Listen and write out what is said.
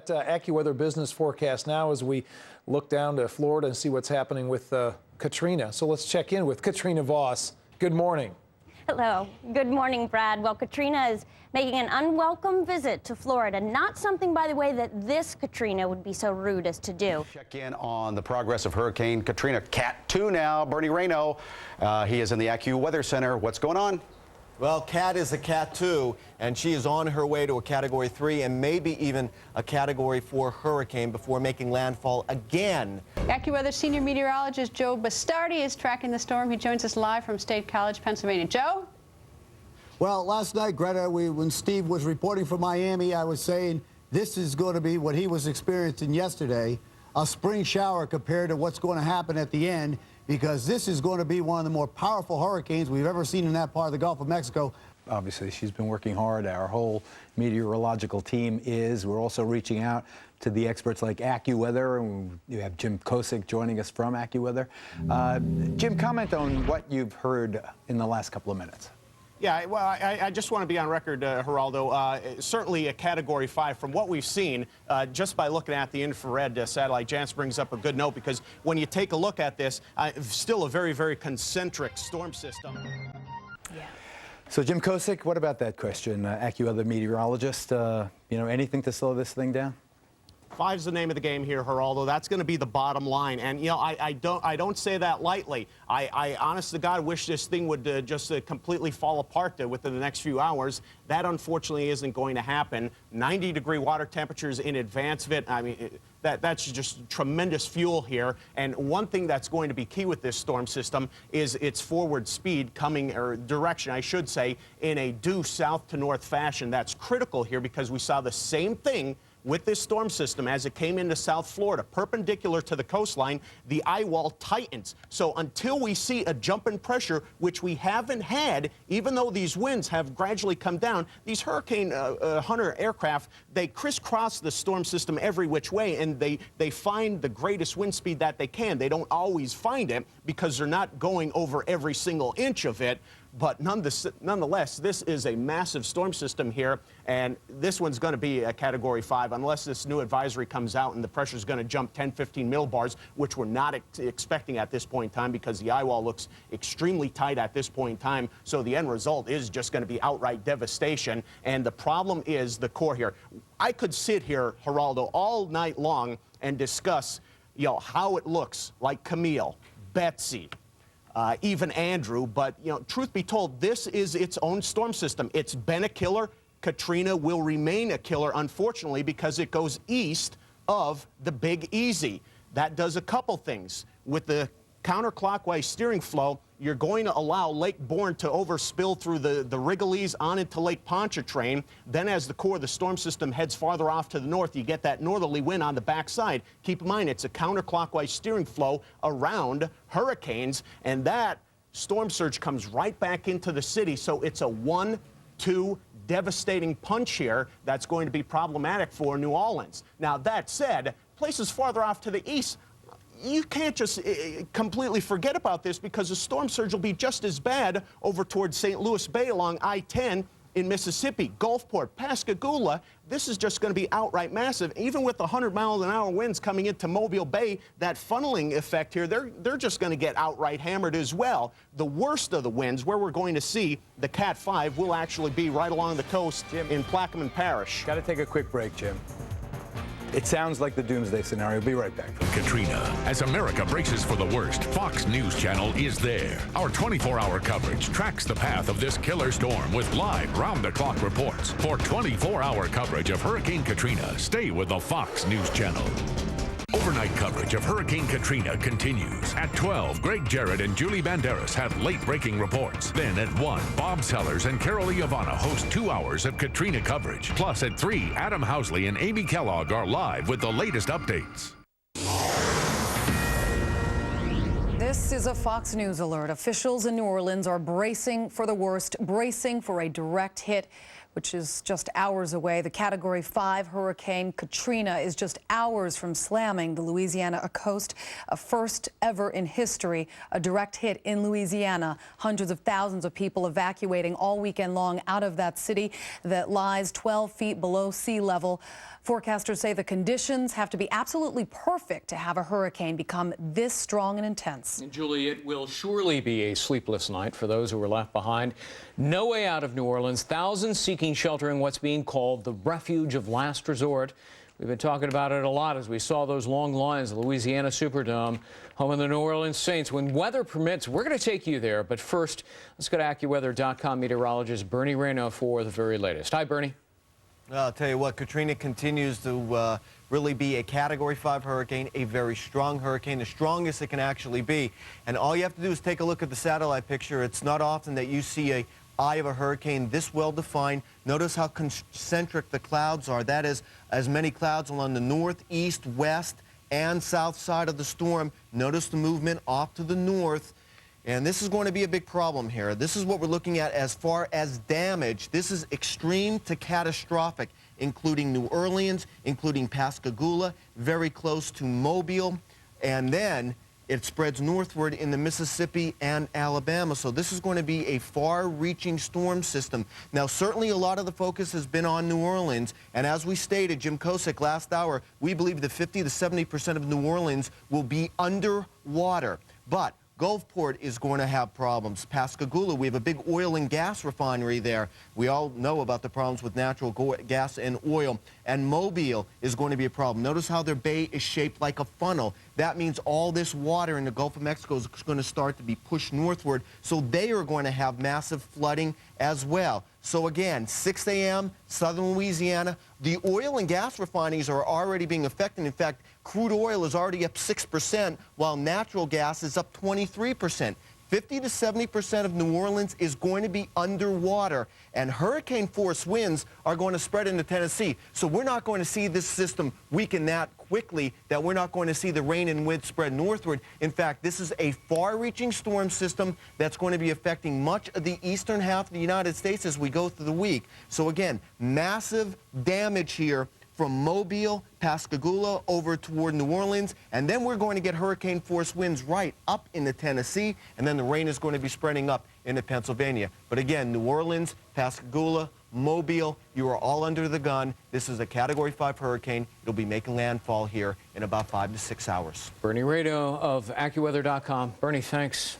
that AccuWeather business forecast now as we look down to Florida and see what's happening with Katrina. So let's check in with Katrina Voss. Good morning. Hello. Good morning, Brad. Well, Katrina is making an unwelcome visit to Florida. Not something, by the way, that this Katrina would be so rude as to do. Check in on the progress of Hurricane Katrina. Cat 2 now. Bernie Rayno, he is in the AccuWeather Center. What's going on? Well, Cat is a Cat 2, and she is on her way to a Category 3 and maybe even a Category 4 hurricane before making landfall again. AccuWeather senior meteorologist Joe Bastardi is tracking the storm. He joins us live from State College, Pennsylvania. Joe? Well, last night, Greta, when Steve was reporting from Miami, I was saying this is going to be what he was experiencing yesterday, a spring shower compared to what's going to happen at the end, because this is going to be one of the more powerful hurricanes we've ever seen in that part of the Gulf of Mexico. Obviously, she's been working hard. Our whole meteorological team is. We're also reaching out to the experts like AccuWeather, and you have Jim Kosick joining us from AccuWeather. Jim, comment on what you've heard in the last couple of minutes. Yeah, well, I just want to be on record, Geraldo. Certainly a Category 5 from what we've seen, just by looking at the infrared satellite. Jance brings up a good note, because when you take a look at this, still a very, very concentric storm system. Yeah. So, Jim Kosick, what about that question? AccuWeather meteorologist, you know, anything to slow this thing down? 5's the name of the game here, Geraldo. That's going to be the bottom line. And, you know, I don't say that lightly. I honest to God, wish this thing would just completely fall apart within the next few hours. That, unfortunately, isn't going to happen. 90-degree water temperatures in advance of it. I mean, that's just tremendous fuel here. And one thing that's going to be key with this storm system is its forward speed coming, or direction, I should say, in a due south to north fashion. That's critical here, because we saw the same thing with this storm system as it came into South Florida, perpendicular to the coastline. The eye wall tightens. So until we see a jump in pressure, which we haven't had, even though these winds have gradually come down, these Hurricane Hunter aircraft, they crisscross the storm system every which way, and they find the greatest wind speed that they can. They don't always find it, because they're not going over every single inch of it. But nonetheless, this is a massive storm system here, and this one's going to be a Category 5 unless this new advisory comes out and the pressure is going to jump 10, 15 millibars, which we're not expecting at this point in time, because the eye wall looks extremely tight at this point in time. So the end result is just going to be outright devastation. And the problem is the core here. I could sit here, Geraldo, all night long and discuss, you know, how it looks like Camille, Betsy, even Andrew, but, you know, truth be told, this is its own storm system. It's been a killer. Katrina will remain a killer, unfortunately, because it goes east of the Big Easy. That does a couple things. With the counterclockwise steering flow, you're going to allow Lake Borgne to overspill through the Rigolets on into Lake Pontchartrain. Then as the core of the storm system heads farther off to the north, you get that northerly wind on the backside. Keep in mind, it's a counterclockwise steering flow around hurricanes, and that storm surge comes right back into the city. So it's a 1-2 devastating punch here that's going to be problematic for New Orleans. Now, that said, places farther off to the east, you can't just completely forget about this, because the storm surge will be just as bad over towards St. Louis Bay along I-10 in Mississippi, Gulfport, Pascagoula. This is just going to be outright massive. Even with the 100-mile-an-hour winds coming into Mobile Bay, that funneling effect here, they're just going to get outright hammered as well. The worst of the winds, where we're going to see the Cat 5, will actually be right along the coast in Plaquemine Parish. Got to take a quick break, Jim. It sounds like the doomsday scenario. Be right back. Katrina. As America braces for the worst, Fox News Channel is there. Our 24-hour coverage tracks the path of this killer storm with live, round-the-clock reports. For 24-hour coverage of Hurricane Katrina, stay with the Fox News Channel. Overnight coverage of Hurricane Katrina continues. At 12, Greg Jarrett and Julie Banderas have late-breaking reports. Then at 1, Bob Sellers and Carol Iavana host 2 hours of Katrina coverage. Plus at 3, Adam Housley and Amy Kellogg are live with the latest updates. This is a Fox News alert. Officials in New Orleans are bracing for the worst, bracing for a direct hit which is just hours away. The Category 5 Hurricane Katrina is just hours from slamming the Louisiana coast, a first ever in history, a direct hit in Louisiana. Hundreds of thousands of people evacuating all weekend long out of that city that lies 12 feet below sea level. Forecasters say the conditions have to be absolutely perfect to have a hurricane become this strong and intense. Julie, it will surely be a sleepless night for those who were left behind. No way out of New Orleans. Thousands seeking shelter in what's being called the refuge of last resort. We've been talking about it a lot as we saw those long lines, the Louisiana Superdome, home of the New Orleans Saints. When weather permits, we're going to take you there. But first, let's go to AccuWeather.com meteorologist Bernie Rayno for the very latest. Hi, Bernie. I'll tell you what, Katrina continues to really be a Category 5 hurricane, a very strong hurricane, the strongest it can actually be. And all you have to do is take a look at the satellite picture. It's not often that you see an eye of a hurricane this well defined. Notice how concentric the clouds are. That is as many clouds along the north, east, west, and south side of the storm. Notice the movement off to the north. And this is going to be a big problem here. This is what we're looking at as far as damage. This is extreme to catastrophic, including New Orleans, including Pascagoula, very close to Mobile, and then it spreads northward in the Mississippi and Alabama. So this is going to be a far-reaching storm system. Now, certainly a lot of the focus has been on New Orleans, and as we stated, Jim Kosick last hour, we believe that 50 to 70% of New Orleans will be underwater. But Gulfport is going to have problems. Pascagoula, we have a big oil and gas refinery there. We all know about the problems with natural gas and oil. And Mobile is going to be a problem. Notice how their bay is shaped like a funnel. That means all this water in the Gulf of Mexico is going to start to be pushed northward. So they are going to have massive flooding as well. So again, 6 a.m., southern Louisiana, the oil and gas refineries are already being affected. In fact, crude oil is already up 6%, while natural gas is up 23%. 50 to 70% of New Orleans is going to be underwater, and hurricane-force winds are going to spread into Tennessee. So we're not going to see this system weaken that quickly, that we're not going to see the rain and wind spread northward. In fact, this is a far-reaching storm system that's going to be affecting much of the eastern half of the United States as we go through the week. So again, massive damage here from Mobile, Pascagoula, over toward New Orleans, and then we're going to get hurricane-force winds right up into Tennessee, and then the rain is going to be spreading up into Pennsylvania. But again, New Orleans, Pascagoula, Mobile, you are all under the gun. This is a Category 5 hurricane. It'll be making landfall here in about 5 to 6 hours. Bernie Rayno of AccuWeather.com. Bernie, thanks.